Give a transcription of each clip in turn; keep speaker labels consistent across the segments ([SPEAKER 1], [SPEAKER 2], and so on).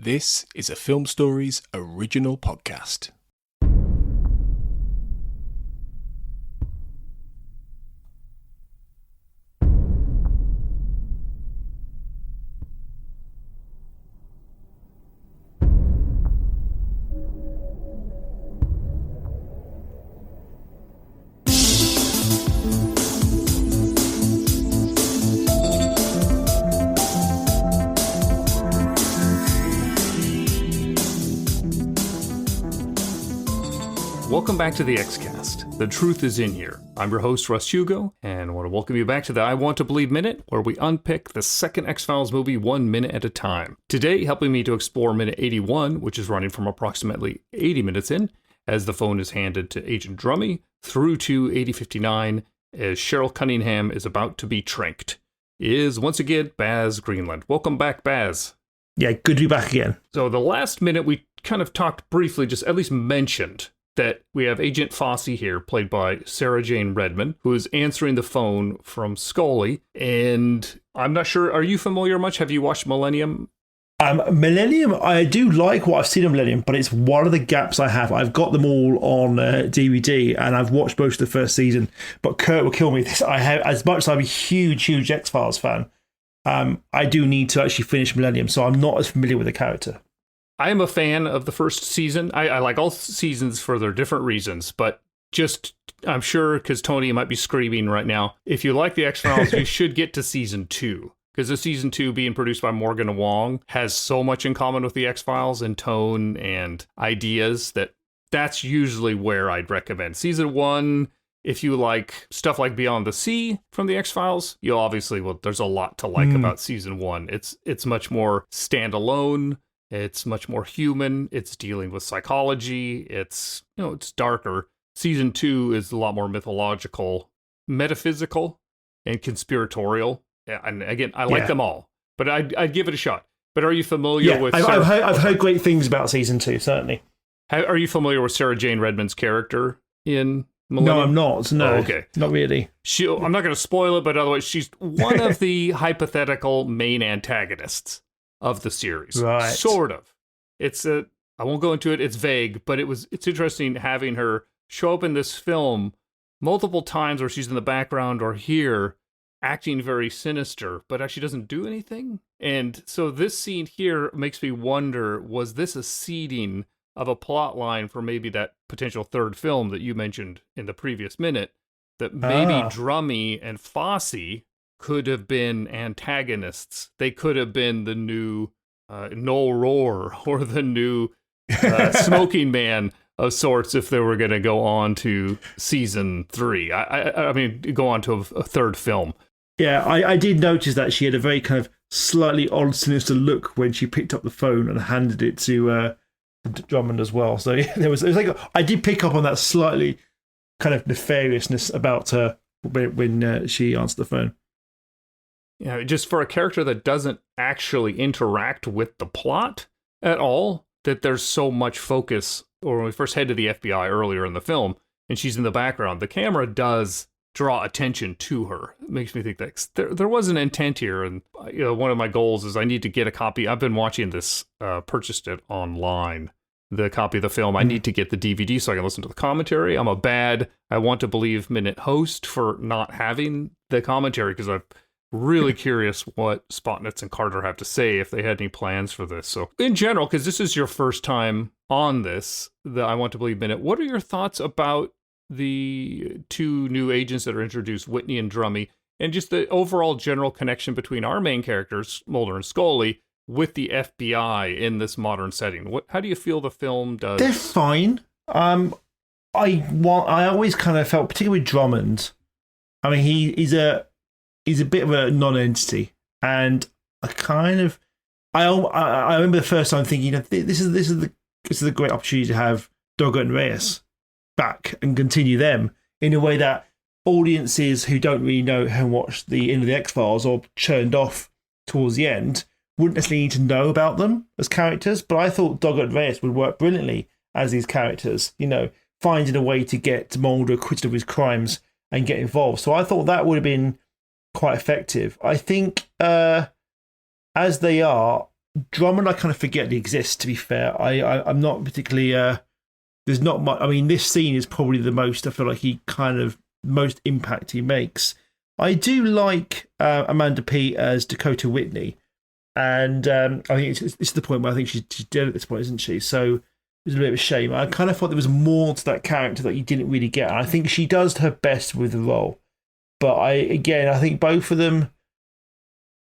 [SPEAKER 1] This is a Film Stories original podcast.
[SPEAKER 2] Welcome back to the Xcast. The truth is in here. I'm your host, Russ Hugo, and I want to welcome you back to the I Want to Believe Minute, where we unpick the second X-Files movie 1 minute at a time. Today, helping me to explore minute 81, which is running from approximately 80 minutes in, as the phone is handed to Agent Drummy, through to 8059, as Cheryl Cunningham is about to be tranked, is once again Baz Greenland. Welcome back, Baz.
[SPEAKER 3] Yeah, good to be back again.
[SPEAKER 2] So the last minute, we kind of talked briefly, just at least mentioned, that we have Agent Fossey here, played by Sarah Jane Redmond, who is answering the phone from Scully. And I'm not sure, are you familiar much? Have you watched Millennium?
[SPEAKER 3] Millennium, I do like what I've seen of Millennium, but it's one of the gaps I have. I've got them all on DVD, and I've watched most of the first season. But Kurt will kill me. I have, as much as I'm a huge X-Files fan, I do need to actually finish Millennium, so I'm not as familiar with the character.
[SPEAKER 2] I am a fan of the first season. I like all seasons for their different reasons, but just, I'm sure, because Tony might be screaming right now, if you like the X-Files, you should get to season 2. Because the season 2 being produced by Morgan Wong has so much in common with the X-Files in tone and ideas that's usually where I'd recommend. Season 1, if you like stuff like Beyond the Sea from the X-Files, you'll obviously, there's a lot to like about season 1. It's much more standalone. It's much more human. It's dealing with psychology. It's darker. Season 2 is a lot more mythological, metaphysical, and conspiratorial. And again, I like them all, but I'd give it a shot. But are you familiar with...
[SPEAKER 3] I've heard great things about season 2, certainly.
[SPEAKER 2] Are you familiar with Sarah Jane Redmond's character in Millennium?
[SPEAKER 3] No, I'm not. No,
[SPEAKER 2] okay.
[SPEAKER 3] Not really.
[SPEAKER 2] I'm not going to spoil it, but otherwise, she's one of the hypothetical main antagonists of the series.
[SPEAKER 3] Right.
[SPEAKER 2] Sort of. I won't go into it, it's vague, but it's interesting having her show up in this film multiple times where she's in the background or here acting very sinister, but actually doesn't do anything. And so this scene here makes me wonder, was this a seeding of a plot line for maybe that potential third film that you mentioned in the previous minute, that maybe Drummy and Fossey could have been antagonists. They could have been the new Noel Rohr or the new Smoking Man of sorts if they were going to go on to season 3. I mean, go on to a third film.
[SPEAKER 3] Yeah, I did notice that she had a very kind of slightly odd, sinister look when she picked up the phone and handed it to Drummond as well. So it was like I did pick up on that slightly kind of nefariousness about her when she answered the phone.
[SPEAKER 2] Just for a character that doesn't actually interact with the plot at all, that there's so much focus. Or when we first head to the FBI earlier in the film, and she's in the background, the camera does draw attention to her. It makes me think that there was an intent here. And one of my goals is I need to get a copy. I've been watching this, purchased it online, the copy of the film. I need to get the DVD so I can listen to the commentary. I'm a bad I Want to Believe Minute host for not having the commentary, because I've really curious what Spotnitz and Carter have to say, if they had any plans for this. So in general, because this is your first time on this, the I Want to Believe Minute, what are your thoughts about the two new agents that are introduced, Whitney and Drummy, and just the overall general connection between our main characters, Mulder and Scully, with the FBI in this modern setting? How do you feel the film does?
[SPEAKER 3] They're fine. I always kind of felt, particularly with Drummond, I mean, he's a bit of a non-entity, and I remember the first time thinking, this is a great opportunity to have Dogger and Reyes back and continue them in a way that audiences who don't really know how to watch the end of the X-Files or churned off towards the end wouldn't necessarily need to know about them as characters. But I thought Dogger and Reyes would work brilliantly as these characters, finding a way to get Mulder acquitted of his crimes and get involved. So I thought that would have been quite effective. I think as they are, Drummond, I kind of forget he exists, to be fair. I'm not particularly, there's not much, I mean, this scene is probably the most, I feel like he kind of, most impact he makes. I do like Amanda Peet as Dakota Whitney. And I think it's the point where I think she's dead at this point, isn't she? So it was a bit of a shame. I kind of thought there was more to that character that you didn't really get. And I think she does her best with the role. But I think both of them,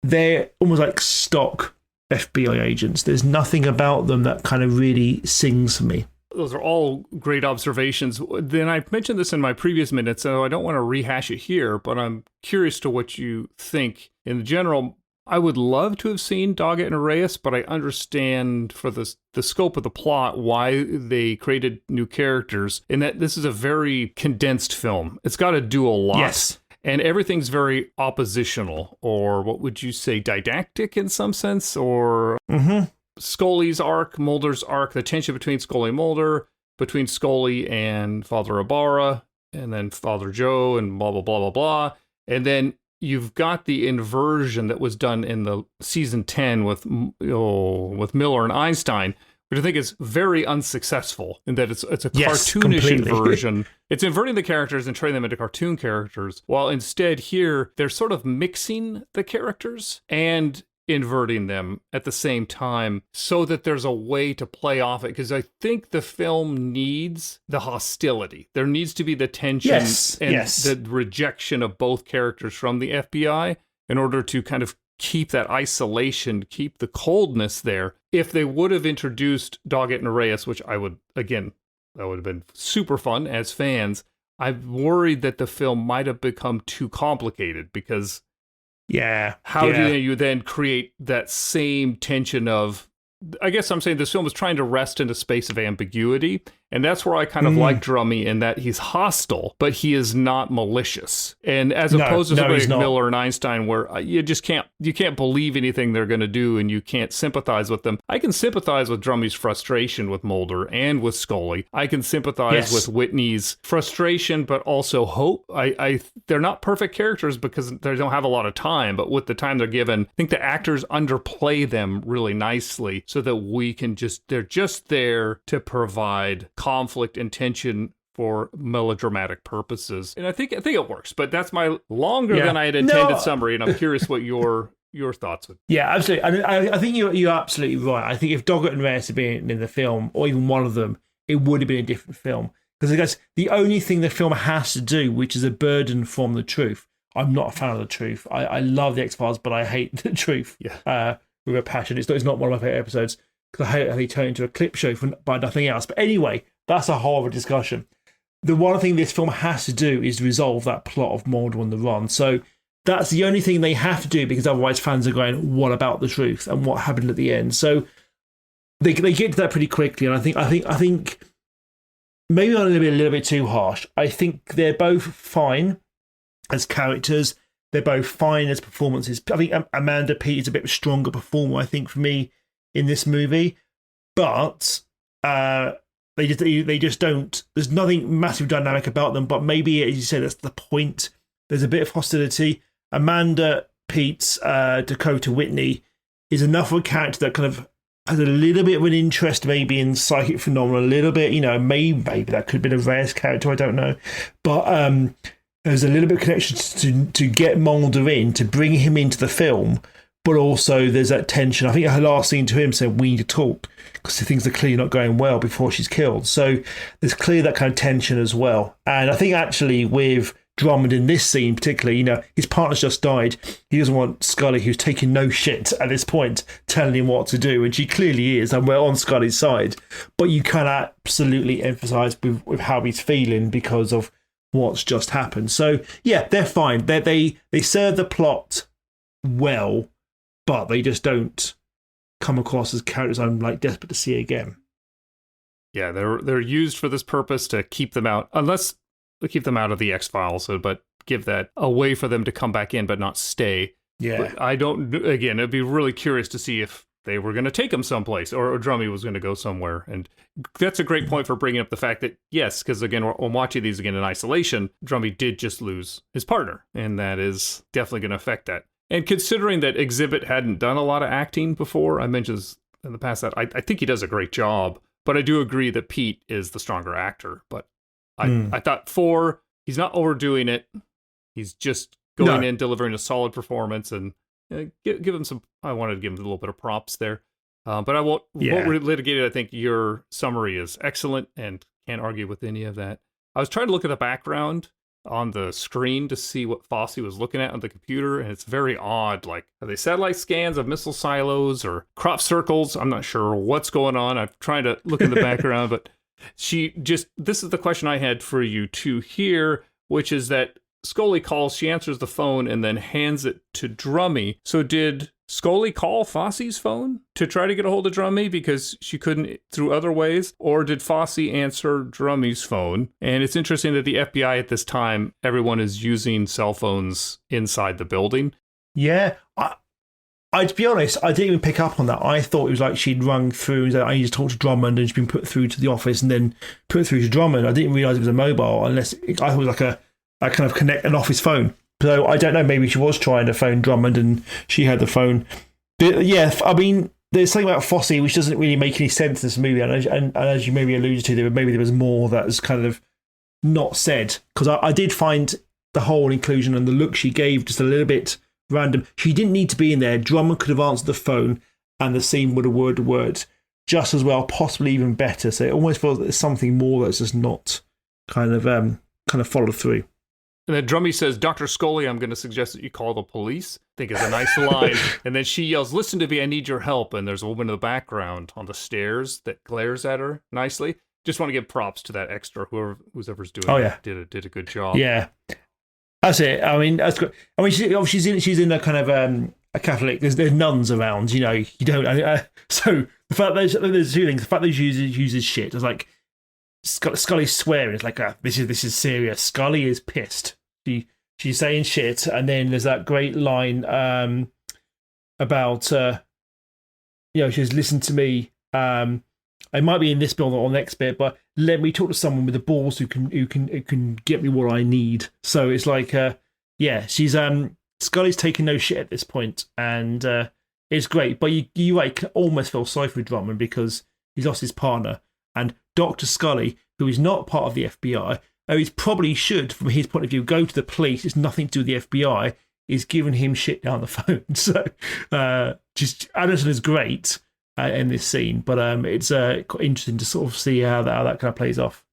[SPEAKER 3] they're almost like stock FBI agents. There's nothing about them that kind of really sings for me.
[SPEAKER 2] Those are all great observations. Then I mentioned this in my previous minutes, so I don't want to rehash it here, but I'm curious to what you think. In general, I would love to have seen Doggett and Reyes, but I understand for the scope of the plot why they created new characters, in that this is a very condensed film. It's got to do a lot.
[SPEAKER 3] Yes.
[SPEAKER 2] And everything's very oppositional, or what would you say, didactic in some sense, or Scully's arc, Mulder's arc, the tension between Scully and Mulder, between Scully and Father Ibarra, and then Father Joe, and blah, blah, blah, blah, blah. And then you've got the inversion that was done in the season 10 with Miller and Einstein, which I think is very unsuccessful in that it's a cartoonish inversion. It's inverting the characters and turning them into cartoon characters, while instead here they're sort of mixing the characters and inverting them at the same time so that there's a way to play off it. Because I think the film needs the hostility. There needs to be the tension and the rejection of both characters from the FBI in order to kind of keep that isolation, keep the coldness there. If they would have introduced Doggett and Reyes, which I would, again, that would have been super fun as fans, I'm worried that the film might have become too complicated because how do you then create that same tension of, I guess I'm saying this film is trying to rest in a space of ambiguity, and that's where I kind of like Drummy in that he's hostile, but he is not malicious. And as opposed to somebody like Miller and Einstein, where you can't believe anything they're going to do, and you can't sympathize with them. I can sympathize with Drummy's frustration with Mulder and with Scully. I can sympathize with Whitney's frustration, but also hope. They're not perfect characters because they don't have a lot of time, but with the time they're given, I think the actors underplay them really nicely so that we can they're just there to provide conflict and tension for melodramatic purposes. And I think it works, but that's my longer than I had intended summary, and I'm curious what your thoughts would be.
[SPEAKER 3] Yeah, absolutely. I think you're absolutely right. I think if Doggett and Reyes had been in the film, or even one of them, it would have been a different film. Because I guess the only thing the film has to do, which is a burden from the truth. I'm not a fan of the truth. I love the X-Files, but I hate the truth with a passion. It's not one of my favorite episodes because I hate how they turn into a clip show by nothing else. But anyway, that's a whole other discussion. The one thing this film has to do is resolve that plot of Mulder on the run. So that's the only thing they have to do, because otherwise fans are going, what about the truth and what happened at the end? So they get to that pretty quickly, and I think maybe I'm a little bit too harsh. I think they're both fine as characters. They're both fine as performances. I think Amanda Peet is a bit of a stronger performer, I think, for me in this movie, but they just don't. There's nothing massive dynamic about them. But maybe, as you say, that's the point. There's a bit of hostility. Amanda Peet's Dakota Whitney is enough of a character that kind of has a little bit of an interest, maybe in psychic phenomena. A little bit, maybe that could have been a Reyes character. I don't know, but there's a little bit of connection to get Mulder in, to bring him into the film. But also there's that tension. I think her last scene to him said, we need to talk, because things are clearly not going well before she's killed. So there's clearly that kind of tension as well. And I think actually with Drummond in this scene particularly, his partner's just died. He doesn't want Scully, who's taking no shit at this point, telling him what to do. And she clearly is, and we're on Scully's side. But you can absolutely emphasise with how he's feeling because of what's just happened. So yeah, they're fine. They serve the plot well, but they just don't come across as characters I'm desperate to see again.
[SPEAKER 2] Yeah, they're used for this purpose to keep them out, unless we keep them out of the X-Files, but give that a way for them to come back in but not stay.
[SPEAKER 3] Yeah.
[SPEAKER 2] But it'd be really curious to see if they were going to take him someplace, or Drummy was going to go somewhere. And that's a great point for bringing up the fact that, yes, because again, when watching these again in isolation, Drummy did just lose his partner, and that is definitely going to affect that. And considering that Exhibit hadn't done a lot of acting before, I mentioned this in the past that I think he does a great job, but I do agree that Pete is the stronger actor. But I thought 4, he's not overdoing it. He's just going in, delivering a solid performance, and give him some. I wanted to give him a little bit of props there, but I won't litigate it. I think your summary is excellent, and can't argue with any of that. I was trying to look at the background on the screen to see what Fosse was looking at on the computer, and it's very odd. Like, are they satellite scans of missile silos or crop circles? I'm not sure what's going on. I'm trying to look in the background, but this is the question I had for you two here, which is that Scully calls, she answers the phone, and then hands it to Drummy. So did Scully call Fosse's phone to try to get a hold of Drummy because she couldn't through other ways? Or did Fosse answer Drummy's phone? And it's interesting that the FBI at this time, everyone is using cell phones inside the building.
[SPEAKER 3] Yeah. I to be honest, I didn't even pick up on that. I thought it was like she'd rung through and said, I need to talk to Drummond, and she'd been put through to the office and then put through to Drummond. I didn't realise it was a mobile, I thought it was like a kind of connect an office phone. So I don't know, maybe she was trying to phone Drummond and she had the phone. But yeah, I mean, there's something about Fosse which doesn't really make any sense in this movie. And as you maybe alluded to, there was more that was kind of not said. Because I did find the whole inclusion and the look she gave just a little bit random. She didn't need to be in there. Drummond could have answered the phone and the scene would have word just as well, possibly even better. So it almost feels like there's something more that's just not kind of followed through.
[SPEAKER 2] And then Drummy says, Dr. Scully, I'm going to suggest that you call the police. I think it's a nice line. And then she yells, listen to me, I need your help. And there's a woman in the background on the stairs that glares at her nicely. Just want to give props to that extra, whoever's doing it did a good job.
[SPEAKER 3] Yeah. That's it. I mean, that's good. I mean, she's in a kind of a Catholic. There's nuns around, you know. You don't. So the fact that there's two things. The fact that she uses shit. It's like Scully's swearing. It's like this is serious. Scully is pissed. She's saying shit, and then there's that great line about she says, listen to me. I might be in this bit or the next bit, but let me talk to someone with the balls who can get me what I need. So it's like, she's Scully's taking no shit at this point, and it's great. But you can almost feel sorry for Drummond because he's lost his partner, and Dr. Scully, who is not part of the FBI, he probably should, from his point of view, go to the police. It's nothing to do with the FBI. Is giving him shit down the phone. So just Anderson is great in this scene, but it's interesting to sort of see how that kind of plays off.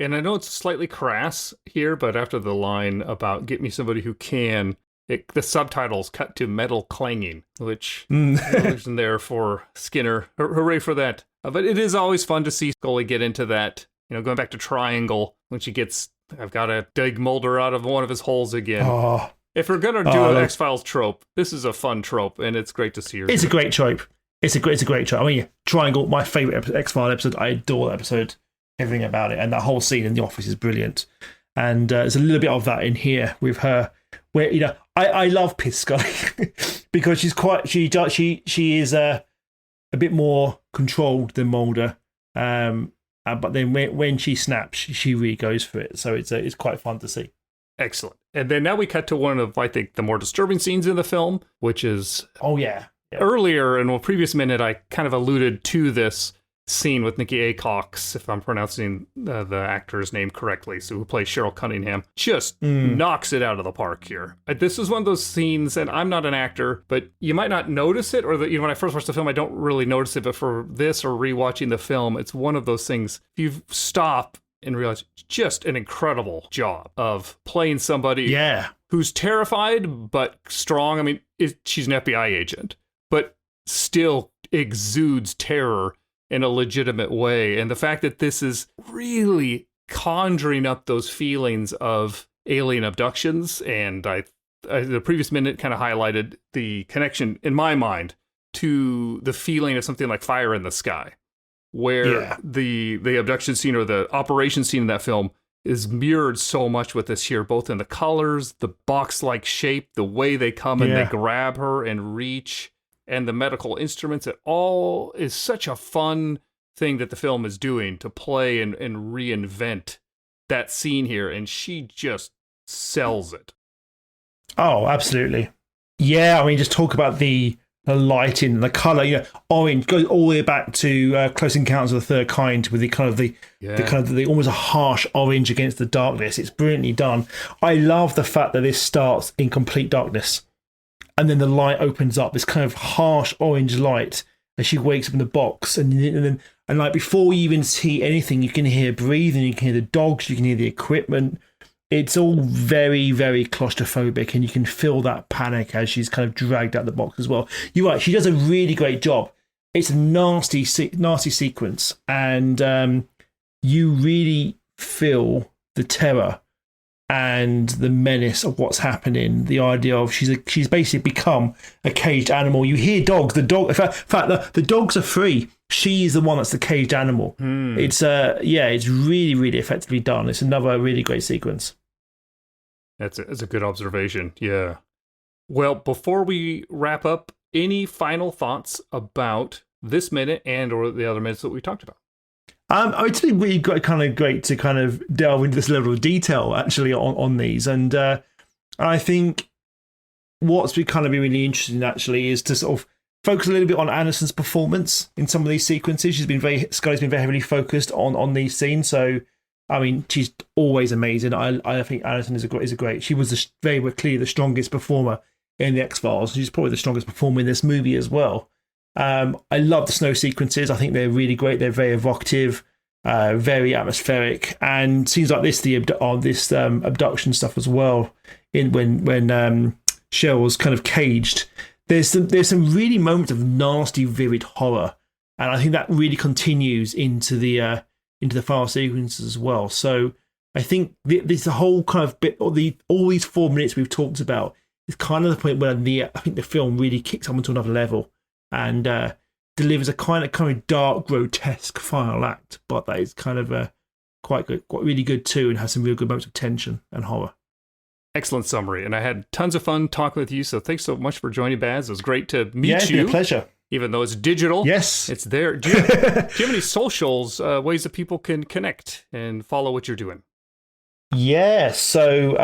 [SPEAKER 2] And I know it's slightly crass here, but after the line about get me somebody who can, the subtitles cut to metal clanging, which isn't there for Skinner. Hooray for that. But it is always fun to see Scully get into that, going back to Triangle, when she gets, I've got to dig Mulder out of one of his holes again.
[SPEAKER 3] Oh.
[SPEAKER 2] If we're going to do an X-Files trope, this is a fun trope, and it's great to see her.
[SPEAKER 3] It's a great trope. It's a great trope. I mean, Triangle, my favourite X-Files episode. I adore that episode, everything about it, and that whole scene in the office is brilliant. And there's a little bit of that in here with her, where I love Piss Scully because she's quite she is a bit more controlled than Mulder, but then when she snaps, she really goes for it. So it's quite fun to see.
[SPEAKER 2] Excellent. And then now we cut to one of, I think, the more disturbing scenes in the film, which is earlier in a previous minute, I kind of alluded to this scene with Nikki Acox, if I'm pronouncing the actor's name correctly, who plays Cheryl Cunningham, just knocks it out of the park here. This is one of those scenes, and I'm not an actor, but you might not notice it, or when I first watched the film, I don't really notice it, but for this or rewatching the film, it's one of those things, if you stop and realize just an incredible job of playing somebody who's terrified but strong. I mean, she's an FBI agent, but still exudes terror in a legitimate way. And the fact that this is really conjuring up those feelings of alien abductions, and the previous minute kind of highlighted the connection in my mind to the feeling of something like Fire in the Sky, where the abduction scene or the operation scene in that film is mirrored so much with this here, both in the colors, the box-like shape, the way they come and they grab her and reach, and the medical instruments. It all is such a fun thing that the film is doing to play and reinvent that scene here, and she just sells it.
[SPEAKER 3] Oh, absolutely. Yeah, I mean, just talk about the lighting, the color. You know, orange goes all the way back to Close Encounters of the Third Kind with the kind of the almost a harsh orange against the darkness. It's brilliantly done. I love the fact that this starts in complete darkness, and then the light opens up. This kind of harsh orange light as she wakes up in the box, and like before you even see anything, you can hear breathing, you can hear the dogs, you can hear the equipment. It's all very, very claustrophobic, and you can feel that panic as she's kind of dragged out the box as well. You're right, she does a really great job. It's a nasty sequence, and you really feel the terror and the menace of what's happening. The idea of she's basically become a caged animal. You hear dogs. In fact, the dogs are free. She's the one that's the caged animal. It's it's really, really effectively done. It's another really great sequence.
[SPEAKER 2] That's a good observation. Yeah. Well, before we wrap up, any final thoughts about this minute and or the other minutes that we talked about?
[SPEAKER 3] It's been really great to kind of delve into this level of detail actually on these, and I think what's been kind of been really interesting actually is to sort of focus a little bit on Anderson's performance in some of these sequences. Scully's been very heavily focused on these scenes, so I mean she's always amazing. I think Anderson is a great. She was very clearly the strongest performer in the X-Files. She's probably the strongest performer in this movie as well. I love the snow sequences. I think they're really great. They're very evocative, very atmospheric, and seems like this abduction stuff as well. When Cheryl's kind of caged, there's some really moments of nasty, vivid horror, and I think that really continues into the final sequences as well. So I think this whole kind of bit, all these 4 minutes we've talked about, is kind of the point where I think the film really kicks up into another level and delivers a kind of dark, grotesque final act, but that is kind of quite good, quite really good too, and has some real good moments of tension and horror.
[SPEAKER 2] Excellent summary, and I had tons of fun talking with you, so thanks so much for joining, Baz. It was great to meet you.
[SPEAKER 3] It's been a pleasure.
[SPEAKER 2] Even though it's digital,
[SPEAKER 3] yes,
[SPEAKER 2] it's there. Do you have any socials, ways that people can connect and follow what you're doing?
[SPEAKER 3] Yeah, so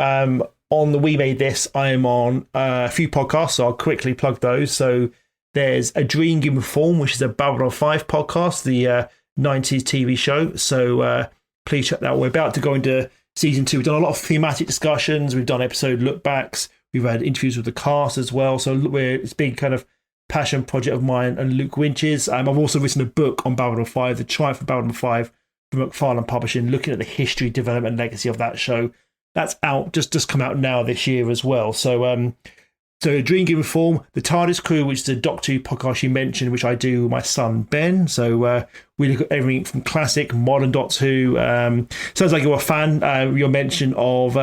[SPEAKER 3] on the We Made This, I'm on a few podcasts, so I'll quickly plug those. So there's A Dream Given Form, which is a Babylon 5 podcast, the 90s TV show. So please check that out. We're about to go into season 2. We've done a lot of thematic discussions. We've done episode look-backs. We've had interviews with the cast as well. So it's been kind of passion project of mine and Luke Winch's. I've also written a book on Babylon 5, The Triumph of Babylon 5, from McFarlane Publishing, looking at the history, development, and legacy of that show. That's out, just come out now this year as well. So So Dream Given Form, the TARDIS Crew, which is a Doctor Who podcast you mentioned, which I do with my son Ben. So we look at everything from classic, modern Doctor Who. Sounds like you're a fan. Your mention of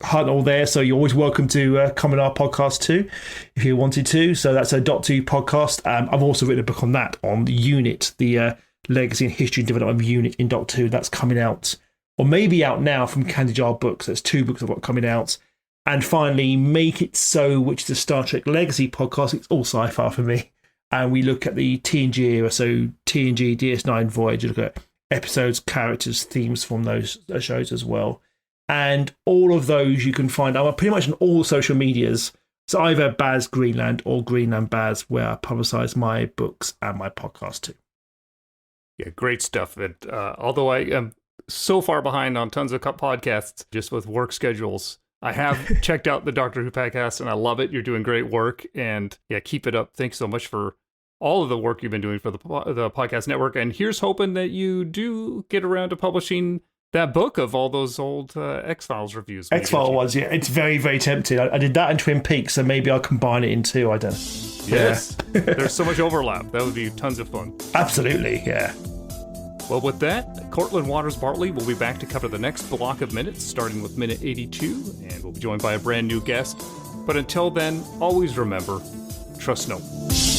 [SPEAKER 3] Hunt there, so you're always welcome to come on our podcast too, if you wanted to. So that's a Doctor Who podcast. I've also written a book on that, on the Unit, the legacy and history and development of Unit in Doctor Who. That's coming out, or maybe out now, from Candy Jar Books. There's 2 books I've got coming out. And finally, Make It So, which is a Star Trek Legacy podcast. It's all sci-fi for me. And we look at the TNG era, so TNG, DS9, Voyager, look at episodes, characters, themes from those shows as well. And all of those you can find, I'm pretty much on all social medias. So either Baz Greenland or Greenland Baz, where I publicise my books and my podcast too.
[SPEAKER 2] Yeah, great stuff. And although I am so far behind on tons of podcasts, just with work schedules, I have checked out the Doctor Who podcast, and I love it. You're doing great work, and yeah, keep it up. Thanks so much for all of the work you've been doing for the podcast network. And here's hoping that you do get around to publishing that book of all those old X-Files reviews.
[SPEAKER 3] X-Files ones, yeah. It's very, very tempting. I did that in Twin Peaks, so maybe I'll combine it in 2. I don't know.
[SPEAKER 2] Yes. Yeah. There's so much overlap. That would be tons of fun.
[SPEAKER 3] Absolutely, yeah.
[SPEAKER 2] Well, with that, Cortlan Waters Bartley will be back to cover the next block of minutes, starting with minute 82, and we'll be joined by a brand new guest. But until then, always remember, trust no one.